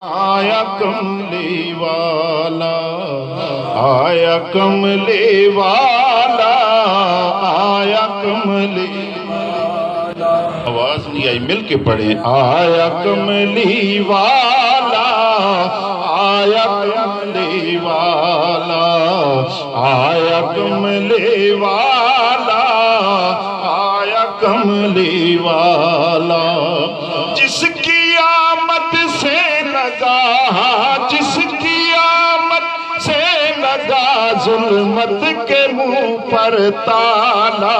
آیا کملی والا، آیا کملی والا، آیا کملی والا۔ آواز نہیں آئی، مل کے پڑھیں۔ آیا کملی والا، آیا کملی والا، آیا کملی والا، آیا کملی والا۔ جس کی آمد سے لگا، جس کی آمد سے لگا ظلمت کے منہ پر تالا،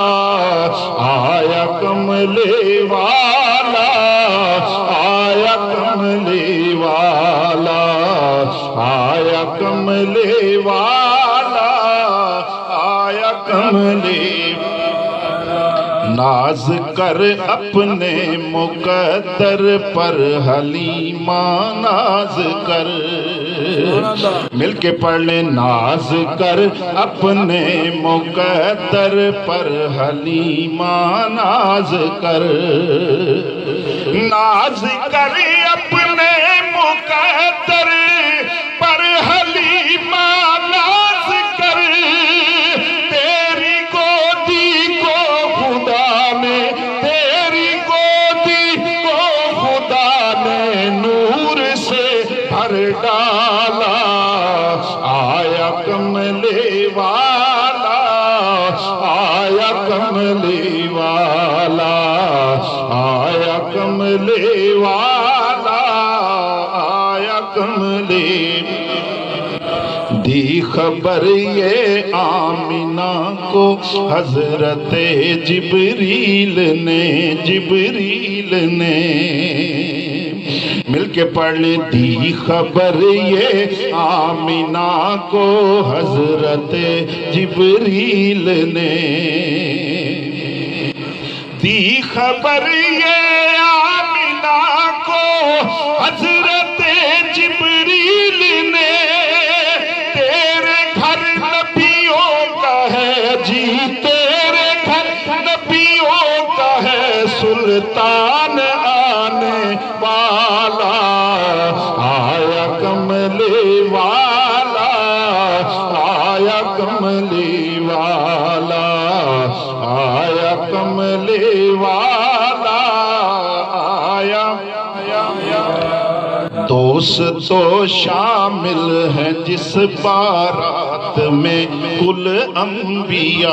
آیا کملی والا، آیا کملی والا، آیا کملی والا، آیا کملی والا۔ ناز کر اپنے مقدر پر حلیمہ ناز کر، مل کے پڑھ لیں۔ ناز کر اپنے مقدر پر حلیمہ ناز کر، ناز کر اپنے مقدر پر حلیمہ ناز کر۔ تیری گودی کو خدا نے، تیری گودی کو خدا نے نور سے بھر ڈالا، آیا کملی والا، آیا کملی والا، آیا کملی والا، آیا کملی۔ دی خبر یہ آمنہ کو حضرت جبریل نے، جبریل نے، مل کے پڑھ لیں۔ دی خبر یہ آمنہ کو حضرت جبریل نے، دی خبر یہ آمنہ کو حضرت جبریل نے۔ تیرے گھر نبیوں کا ہے جی، تیرے گھر نبیوں کا ہے سلطان آنے والا، آیا کملی والا، آیا کملی والا، آیا کملی والا، آیا۔ دوست تو شامل ہیں جس بارات میں کل انبیاء،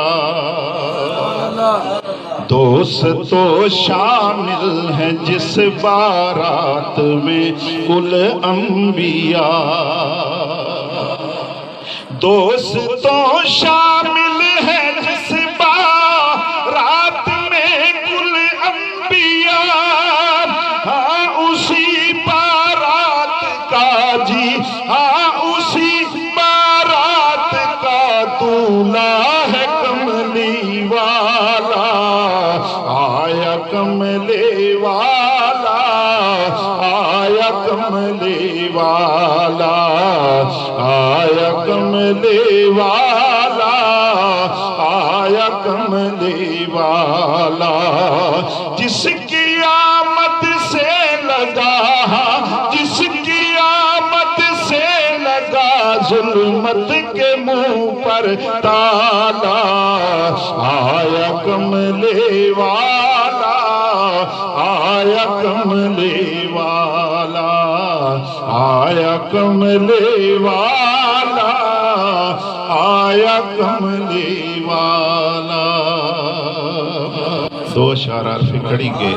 دوست تو شامل ہیں جس بارات میں کل انبیاء، دوست تو شامل ہیں جس بارات میں کل انبیاء، ہاں اسی بارات کا جی، ہاں اسی بارات کا دولہا ہے کملی والا، آیا کملی والا، آیا کملی والا، آیا کملی والا، آیا کملی والا۔ جس کی آمد سے لگا، جس کی آمد سے لگا ظلمت کے منہ پر تالا، آیا کملی والا، آیا کملی والا، آیا کملی والا، آیا کملی والا۔ دو اشعار عرفی کھڑی کے